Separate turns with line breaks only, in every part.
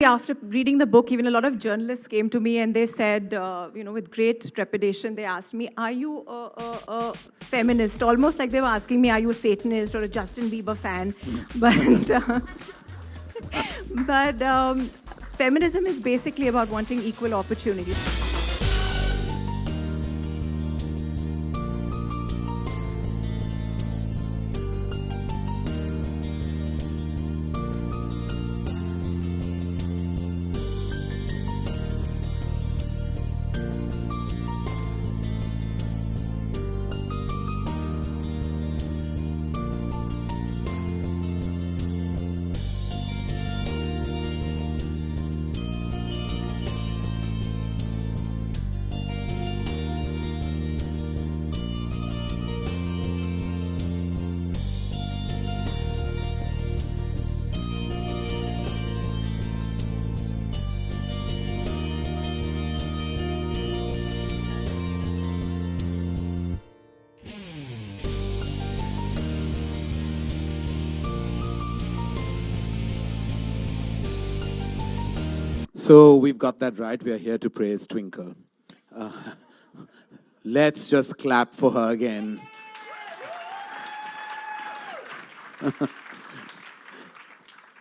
after reading the book, even a lot of journalists came to me and they said, with great trepidation, they asked me, are you a feminist? Almost like they were asking me, are you a Satanist or a Justin Bieber fan? But feminism is basically about wanting equal opportunities.
So we've got that right. We are here to praise Twinkle. Let's just clap for her again.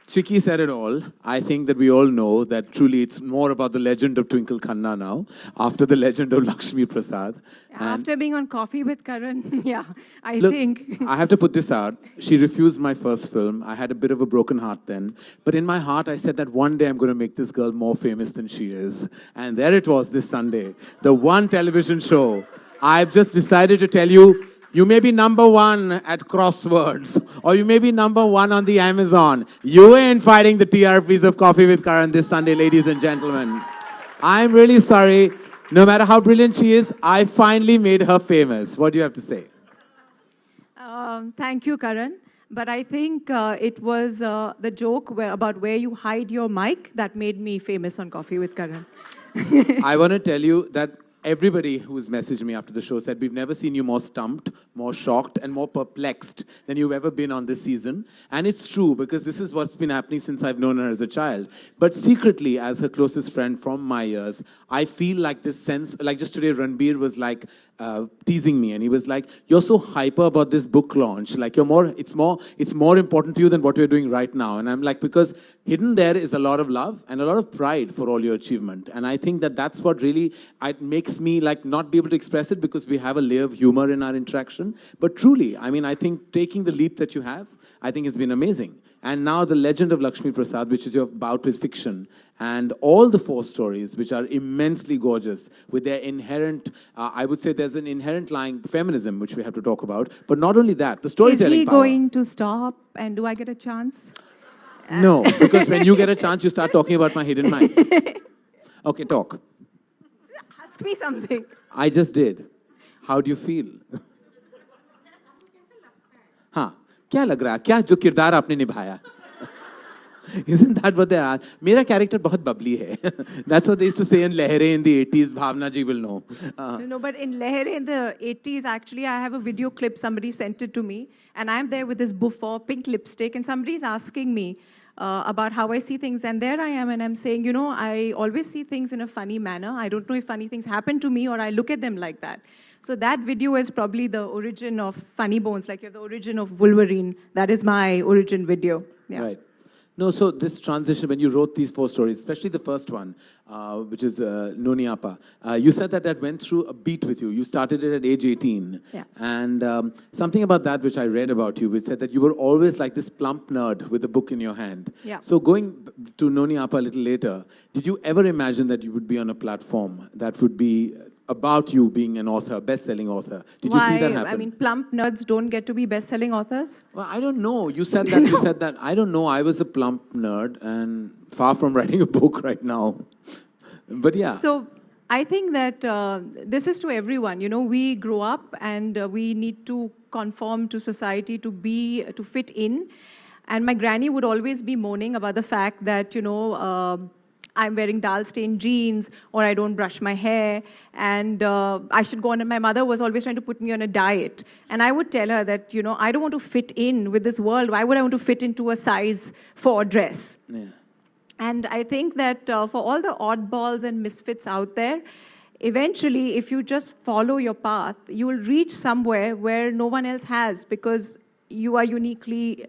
Chicky said it all. I think that we all know that truly it's more about the legend of Twinkle Khanna now, after the legend of Lakshmi Prasad.
After being on Coffee with Karan, yeah, I
Look,
think.
I have to put this out. She refused my first film. I had a bit of a broken heart then. But in my heart, I said that one day I'm going to make this girl more famous than she is. And there it was this Sunday. The one television show. I've just decided to tell you, you may be #1 at Crosswords, or you may be #1 on the Amazon. You ain't fighting the TRPs of Coffee with Karan this Sunday, ladies and gentlemen. I'm really sorry. No matter how brilliant she is, I finally made her famous. What do you have to say?
Thank you, Karan. But I think it was the joke about where you hide your mic that made me famous on Coffee with Karan.
I want to tell you that everybody who's messaged me after the show said, we've never seen you more stumped, more shocked, and more perplexed than you've ever been on this season. And it's true, because this is what's been happening since I've known her as a child. But secretly, as her closest friend from my years, I feel like this sense, like just today, Ranbir was like teasing me, and he was like, you're so hyper about this book launch. Like, it's more important to you than what we're doing right now. And I'm like, because hidden there is a lot of love and a lot of pride for all your achievement. And I think that that's what really makes me like not be able to express it, because we have a layer of humor in our interaction. But truly, I mean, I think taking the leap that you have, I think has been amazing. And now the Legend of Lekshmi Prasad, which is your bout with fiction, and all the 4 stories, which are immensely gorgeous, with their inherent, I would say there's an inherent lying feminism, which we have to talk about. But not only that, the storytelling
power. Is he
power.
going to stop, and do I get a chance?
No, because when you get a chance, you start talking about my hidden mind. Okay, talk.
Ask me something.
I just did. How do you feel? हाँ, क्या लग रहा है? क्या जो किरदार आपने निभाया? Isn't that what they are? मेरा character बहुत bubbly है. That's what they used to say in Lehre in the 80s. Bhavna ji will know.
No, but in Lehre in the 80s, actually, I have a video clip. Somebody sent it to me. And I'm there with this buffer, pink lipstick. And somebody's asking me about how I see things. And there I am. And I'm saying, I always see things in a funny manner. I don't know if funny things happen to me or I look at them like that. So that video is probably the origin of Funnybones, like you're the origin of Wolverine. That is my origin video. Yeah.
Right. No, so this transition, when you wrote these 4 stories, especially the first one, which is Noni Appa, you said that went through a beat with you. You started it at age 18.
Yeah.
And something about that which I read about you, which said that you were always like this plump nerd with a book in your hand.
Yeah.
So going to Noni Appa a little later, did you ever imagine that you would be on a platform that would be about you being an author, best-selling author? Did you see that happen?
I mean, plump nerds don't get to be best-selling authors?
Well, I don't know. You said that. You said that. I don't know. I was a plump nerd and far from writing a book right now. But yeah.
So I think that this is to everyone. We grow up and we need to conform to society to fit in. And my granny would always be moaning about the fact that, I'm wearing dal-stained jeans, or I don't brush my hair, and I should go on. And my mother was always trying to put me on a diet. And I would tell her that, I don't want to fit in with this world. Why would I want to fit into a size 4 dress?
Yeah.
And I think that for all the oddballs and misfits out there, eventually, if you just follow your path, you will reach somewhere where no one else has, because you are uniquely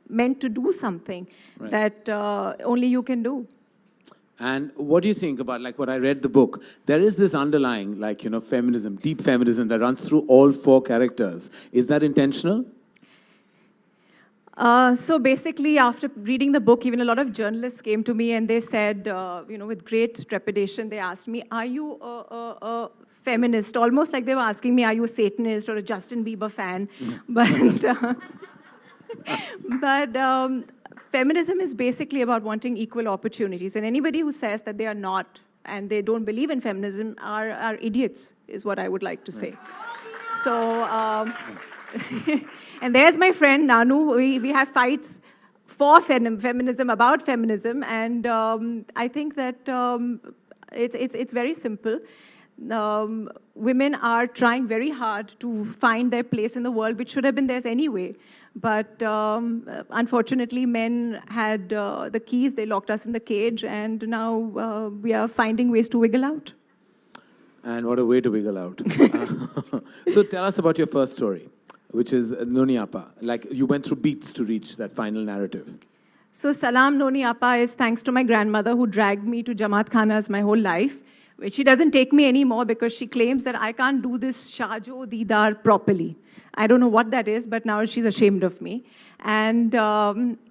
meant to do something that only you can do.
And what do you think about, like, what I read the book? There is this underlying, like, feminism, deep feminism that runs through all 4 characters. Is that intentional?
So basically, after reading the book, even a lot of journalists came to me and they said, with great trepidation, they asked me, are you a feminist? Almost like they were asking me, are you a Satanist or a Justin Bieber fan? But feminism is basically about wanting equal opportunities. And anybody who says that they are not and they don't believe in feminism are idiots, is what I would like to say. So... And there's my friend Nanu. We have fights for feminism, about feminism, and I think that it's very simple. Women are trying very hard to find their place in the world, which should have been theirs anyway. But unfortunately, men had the keys. They locked us in the cage, and now we are finding ways to wiggle out.
And what a way to wiggle out. So tell us about your first story, which is Noni Appa. Like, you went through beats to reach that final narrative.
So Salam Noni Appa is thanks to my grandmother, who dragged me to Jamaat Khanas my whole life, which she doesn't take me anymore because she claims that I can't do this Shajo Didar properly. I don't know what that is, but now she's ashamed of me. And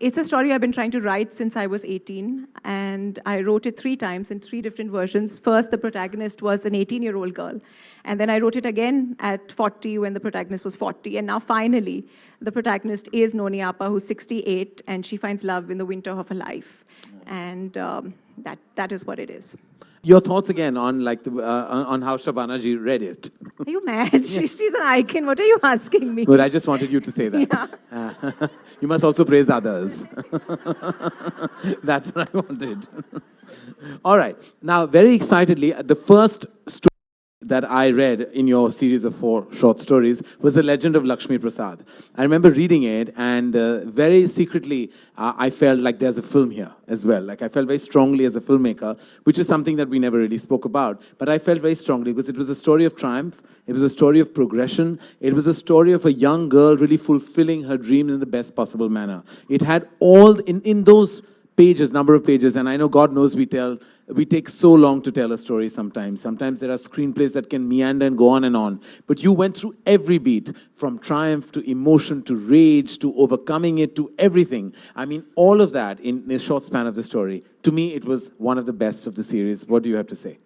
it's a story I've been trying to write since I was 18. And I wrote it 3 times in 3 different versions. First, the protagonist was an 18-year-old girl. And then I wrote it again at 40 when the protagonist was 40. And now finally, the protagonist is Noni Appa, who's 68, and she finds love in the winter of her life. And that is what it is.
Your thoughts again on on how Shabana ji read it.
Are you mad? She's an icon. What are you asking me?
Good, I just wanted you to say that.
Yeah.
You must also praise others. That's what I wanted. All right. Now, very excitedly, the first story that I read in your series of 4 short stories was The Legend of Lekshmi Prasad. I remember reading it, and very secretly, I felt like there's a film here as well. Like, I felt very strongly as a filmmaker, which is something that we never really spoke about. But I felt very strongly because it was a story of triumph. It was a story of progression. It was a story of a young girl really fulfilling her dreams in the best possible manner. It had all, in those pages, number of pages, and I know, God knows, we take so long to tell a story sometimes. Sometimes there are screenplays that can meander and go on and on. But you went through every beat, from triumph to emotion to rage to overcoming it to everything. I mean, all of that in a short span of the story. To me, it was one of the best of the series. What do you have to say?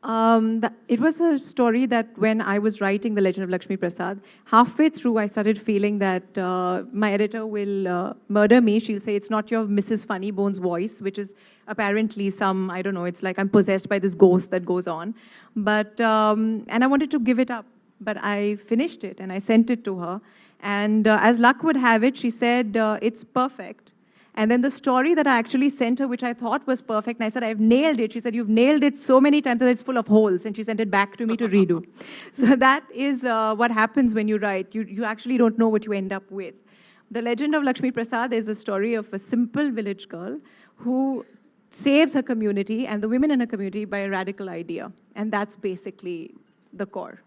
It was a story that when I was writing The Legend of Lekshmi Prasad, halfway through I started feeling that my editor will murder me. She'll say, it's not your Mrs. Funnybones voice, which is apparently some, I don't know, it's like I'm possessed by this ghost that goes on. But, and I wanted to give it up, but I finished it and I sent it to her. And as luck would have it, she said, it's perfect. And then the story that I actually sent her, which I thought was perfect, and I said, I've nailed it. She said, you've nailed it so many times that it's full of holes. And she sent it back to me to redo. So that is what happens when you write. You actually don't know what you end up with. The Legend of Lekshmi Prasad is a story of a simple village girl who saves her community and the women in her community by a radical idea. And that's basically the core.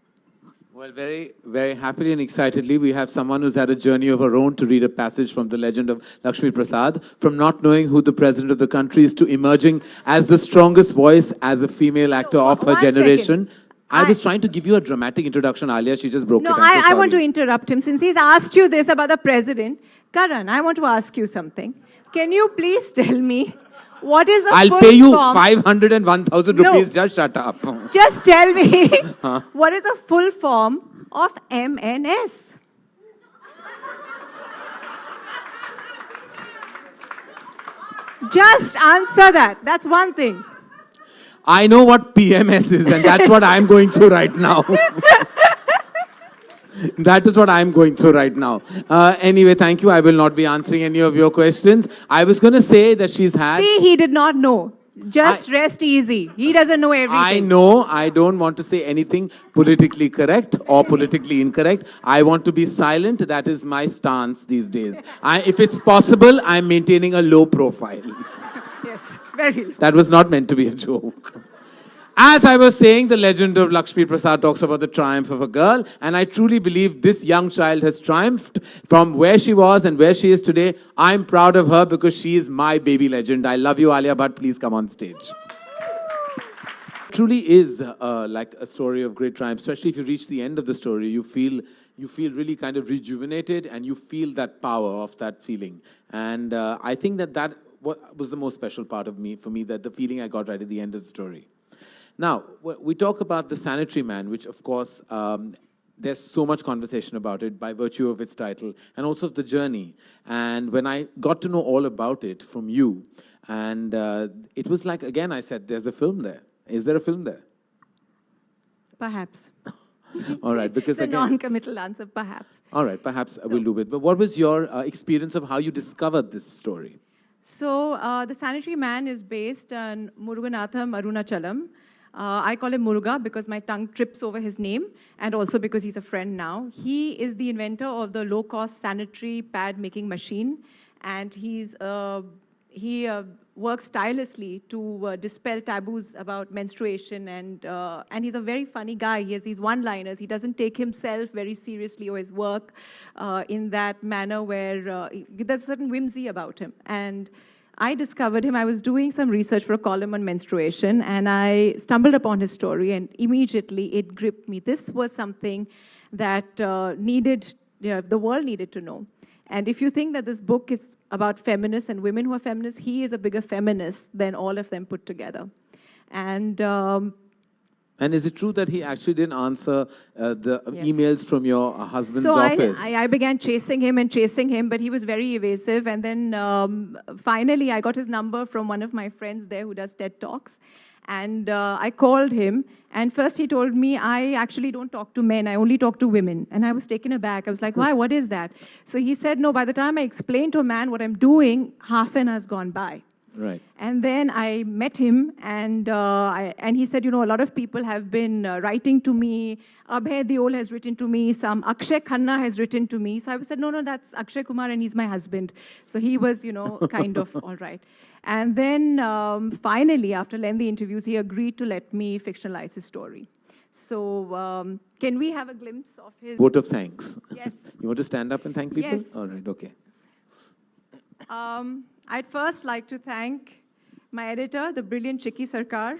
Well, very, very happily and excitedly, we have someone who's had a journey of her own to read a passage from The Legend of Lekshmi Prasad, from not knowing who the president of the country is to emerging as the strongest voice as a female actor of her generation. I was trying to give you a dramatic introduction, Alia. She just broke it.
I want to interrupt him. Since he's asked you this about the president, Karan, I want to ask you something. Can you please tell me what is the full form?
I'll pay you 500 and 1,000 rupees. Just shut up.
Just tell me, what is a full form of MNS? Just answer that. That's one thing.
I know what PMS is, and that's what I'm going through right now. That is what I'm going through right now. Anyway, thank you. I will not be answering any of your questions. I was going to say that she's had...
See, he did not know. Just rest easy. He doesn't know everything.
I know. I don't want to say anything politically correct or politically incorrect. I want to be silent. That is my stance these days. If it's possible, I'm maintaining a low profile.
Yes, very low.
That was not meant to be a joke. As I was saying, the legend of Lakshmi Prasad talks about the triumph of a girl, and I truly believe this young child has triumphed from where she was and where she is today. I'm proud of her because she is my baby legend. I love you, Alia Bhatt. Please come on stage. Truly is like a story of great triumph, especially if you reach the end of the story. You feel really kind of rejuvenated, and you feel that power of that feeling. And I think that was the most special part of for me, that the feeling I got right at the end of the story. Now, we talk about The Sanitary Man, which, of course, there's so much conversation about it by virtue of its title and also of the journey. And when I got to know all about it from you, and it was like, again, I said, there's a film there. Is there a film there?
Perhaps.
All right, because
it's a
again,
non-committal answer, perhaps.
All right, perhaps we'll do it. But what was your experience of how you discovered this story?
So, The Sanitary Man is based on Muruganathan Arunachalam. I call him Muruga because my tongue trips over his name, and also because he's a friend now. He is the inventor of the low-cost sanitary pad-making machine, and he works tirelessly to dispel taboos about menstruation, and he's a very funny guy. He has these one-liners. He doesn't take himself very seriously or his work in that manner where there's a certain whimsy about him. And I discovered him. I was doing some research for a column on menstruation, and I stumbled upon his story, and immediately it gripped me. This was something that the world needed to know. And if you think that this book is about feminists and women who are feminists, he is a bigger feminist than all of them put together.
And is it true that he actually didn't answer the emails from your husband's office?
So I began chasing him, but he was very evasive. And then finally, I got his number from one of my friends there who does TED Talks. And I called him. And first he told me, I actually don't talk to men. I only talk to women. And I was taken aback. I was like, why? What is that? So he said, no, by the time I explain to a man what I'm doing, half an hour's gone by.
Right.
And then I met him, and he said, a lot of people have been writing to me. Abhay Deol has written to me. Some Akshay Khanna has written to me. So I said, no, that's Akshay Kumar, and he's my husband. So he was, kind of all right. And then finally, after lengthy interviews, he agreed to let me fictionalize his story. So can we have a glimpse of his...
Vote of thanks.
Yes.
You want to stand up and thank people?
Yes.
All right, okay.
I'd first like to thank my editor, the brilliant Chiki Sarkar,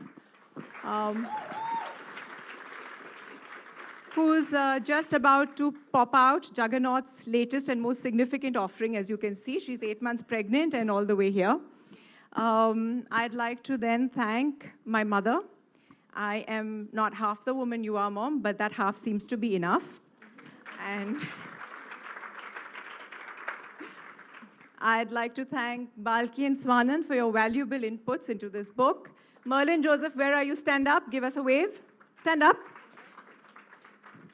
who's just about to pop out Juggernaut's latest and most significant offering, as you can see. She's 8 months pregnant and all the way here. I'd like to then thank my mother. I am not half the woman you are, Mom, but that half seems to be enough. And I'd like to thank Balki and Swanand for your valuable inputs into this book. Merlin Joseph, where are you? Stand up. Give us a wave. Stand up.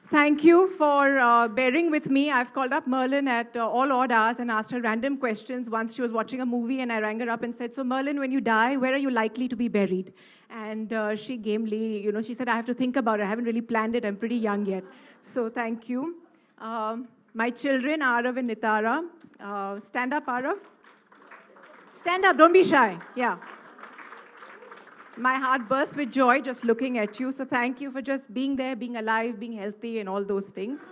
Thank you for bearing with me. I've called up Merlin at all odd hours and asked her random questions. Once she was watching a movie, and I rang her up and said, so Merlin, when you die, where are you likely to be buried? And she gamely, she said, I have to think about it. I haven't really planned it. I'm pretty young yet. So thank you. My children, Arav and Nitara. Stand up, Arav. Stand up, don't be shy. Yeah. My heart bursts with joy just looking at you. So thank you for just being there, being alive, being healthy, and all those things.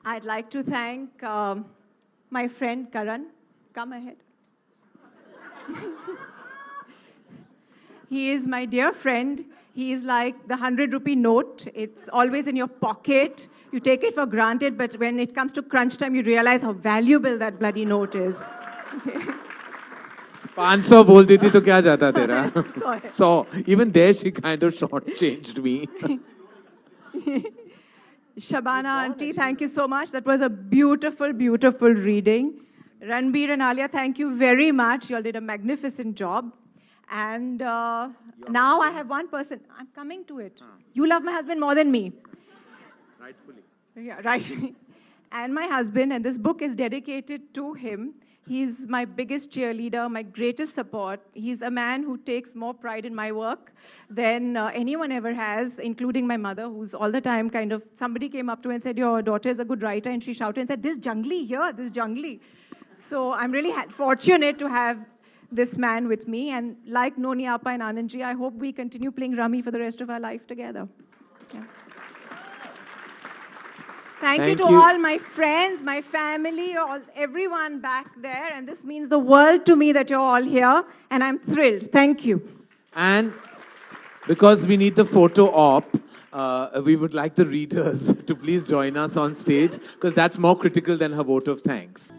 I'd like to thank my friend Karan. Come ahead. He is my dear friend. He is like the 100-rupee note. It's always in your pocket. You take it for granted, but when it comes to crunch time, you realize how valuable that bloody note is.
500 बोल देती तो क्या जाता तेरा?
Sorry.
So even there, she kind of shortchanged me.
Shabana auntie, thank you so much. That was a beautiful, beautiful reading. Ranbir and Alia, thank you very much. You all did a magnificent job. And now I have one person. I'm coming to it. You love my husband more than me.
Rightfully.
Yeah, right. And my husband, and this book is dedicated to him. He's my biggest cheerleader, my greatest support. He's a man who takes more pride in my work than anyone ever has, including my mother, who's all the time kind of, somebody came up to her and said, your daughter is a good writer, and she shouted and said, this jungly here, this jungly. So I'm really fortunate to have this man with me. And like Noni Appa and Anandji, I hope we continue playing Rummy for the rest of our life together. Yeah. Thank you to all my friends, my family, everyone back there. And this means the world to me that you're all here. And I'm thrilled. Thank you.
And because we need the photo op, we would like the readers to please join us on stage, because that's more critical than her vote of thanks.